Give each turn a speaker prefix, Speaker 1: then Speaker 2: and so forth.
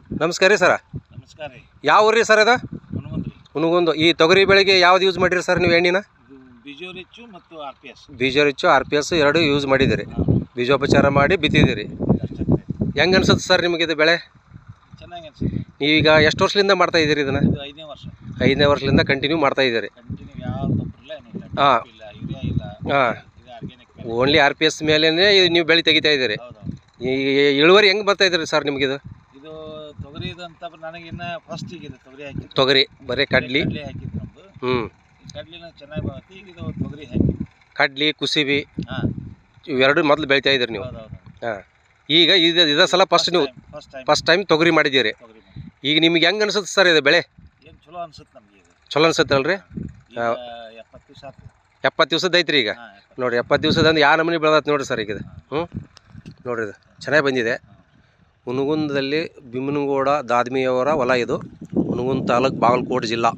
Speaker 1: ನಮಸ್ಕಾರ ರೀ ಸರ.
Speaker 2: ನಮಸ್ಕಾರ ರೀ.
Speaker 1: ಯಾವ ಊರು ರೀ ಸರ್ ಇದು?
Speaker 2: ಹುನಗುಂದ ರೀ.
Speaker 1: ಹುನಗುಂದ. ಈ ತೊಗರಿ ಬೆಳೆಗೆ ಯಾವ್ದು ಯೂಸ್ ಮಾಡಿರಿ ಸರ್ ನೀವು ಎಣ್ಣಿನ?
Speaker 2: ಇದು ಬಿಜೋರಿಚ್ಚು ಮತ್ತು RPS.
Speaker 1: ಬೀಜರಿಚ್ಚು RPS ಎರಡು ಯೂಸ್ ಮಾಡಿದ್ದೀರಿ. ಬೀಜೋಪಚಾರ ಮಾಡಿ ಬಿತ್ತಿದ್ದೀರಿ. ಹೆಂಗೆ ಅನ್ಸುತ್ತೆ ಸರ್ ನಿಮಗೆ ಇದು ಬೆಳೆ?
Speaker 2: ಚೆನ್ನಾಗಿ ಅನ್ಸುತ್ತೆ.
Speaker 1: ನೀವೀಗ ಎಷ್ಟು ವರ್ಷದಿಂದ ಮಾಡ್ತಾ ಇದ್ದೀರಿ ಇದನ್ನು?
Speaker 2: ಇದು 5ನೇ ವರ್ಷ.
Speaker 1: 5ನೇ ವರ್ಷದಿಂದ ಕಂಟಿನ್ಯೂ ಮಾಡ್ತಾ ಇದ್ದೀರಿ.
Speaker 2: ಕಂಟಿನ್ಯೂ ಯಾವ ಗೊಬ್ಬರ ಇಲ್ಲ, ಏನಿಲ್ಲ.
Speaker 1: ಹಾಂ
Speaker 2: ಇಲ್ಲ, ಯೂರಿಯಾ ಇಲ್ಲ.
Speaker 1: ಹಾಂ,
Speaker 2: ಇದು ಆರ್ಗ್ಯಾನಿಕ್ ಮೇಲೆ.
Speaker 1: ಓನ್ಲಿ RPS ಮೇಲೇ ನೀವು ಬೆಳೆ ತೆಗಿತಾ ಇದ್ದೀರಿ.
Speaker 2: ಹೌದೌದು.
Speaker 1: ಈ ಇಳುವರಿ ಹೆಂಗೆ ಬರ್ತಾ ಇದ್ದೀರಿ ಸರ್ ನಿಮಗಿದು?
Speaker 2: ಇದು ತೊಗರಿ ಅಂತ ನನಗಿನ್ನ ಫಸ್ಟ್ ಈಗ ಇದು ತೊಗರಿ ಹಾಕಿ.
Speaker 1: ತೊಗರಿ ಬರೀ ಕಡ್ಲಿ
Speaker 2: ಹಾಕಿದ್ದು ನಮ್ದು.
Speaker 1: ಹ್ಞೂ,
Speaker 2: ಕಡ್ಲಿನ ಚೆನ್ನಾಗಿ ಬರುತ್ತೆ. ಈಗ ಇದು ತೊಗರಿ ಹಾಕಿ.
Speaker 1: ಕಡ್ಲಿ ಕುಸಿಬಿ
Speaker 2: ಹಾಂ,
Speaker 1: ಇವೆರಡು ಮೊದಲು ಬೆಳಿತಾ ಇದ್ದೀರಿ ನೀವು?
Speaker 2: ಹೌದೌದು.
Speaker 1: ಹಾಂ, ಈಗ ಇದೇ ಸಲ ನೀವು ಫಸ್ಟ್ ಟೈಮ್ ತೊಗರಿ ಮಾಡಿದ್ದೀರಿ.
Speaker 2: ತೊಗರಿ ಮಾಡಿ.
Speaker 1: ಈಗ ನಿಮ್ಗೆ ಹೆಂಗೆ ಅನ್ಸುತ್ತೆ ಸರ್ ಇದು ಬೆಳೆ?
Speaker 2: ಏನು ಚಲೋ ಅನ್ಸುತ್ತೆ ನಮಗೆ ಇದು.
Speaker 1: ಚಲೋ ಅನ್ಸುತ್ತಲ್ರಿ?
Speaker 2: ಈಗ 70 ದಿವಸ ಆಯ್ತು.
Speaker 1: 70 ದಿವಸದ ಐತ್ರಿ ಈಗ.
Speaker 2: ಹಾಂ, 70.
Speaker 1: ನೋಡಿರಿ 70 ದಿವಸದಂದು ಯಾವ ನಮೂನಿ ಬೆಳೆದತ್ತೆ ನೋಡಿರಿ ಸರ್ ಈಗ ಇದು. ಹ್ಞೂ, ನೋಡಿರಿ ಇದು ಚೆನ್ನಾಗಿ ಬಂದಿದೆ. ಹುನಗುಂದದಲ್ಲಿ ಭೀಮನಗೌಡ ದಾದ್ಮಿಯವರ ಹೊಲ ಇದು. ಹುನಗುಂದ ತಾಲೂಕು, ಬಾಗಲಕೋಟೆ ಜಿಲ್ಲಾ.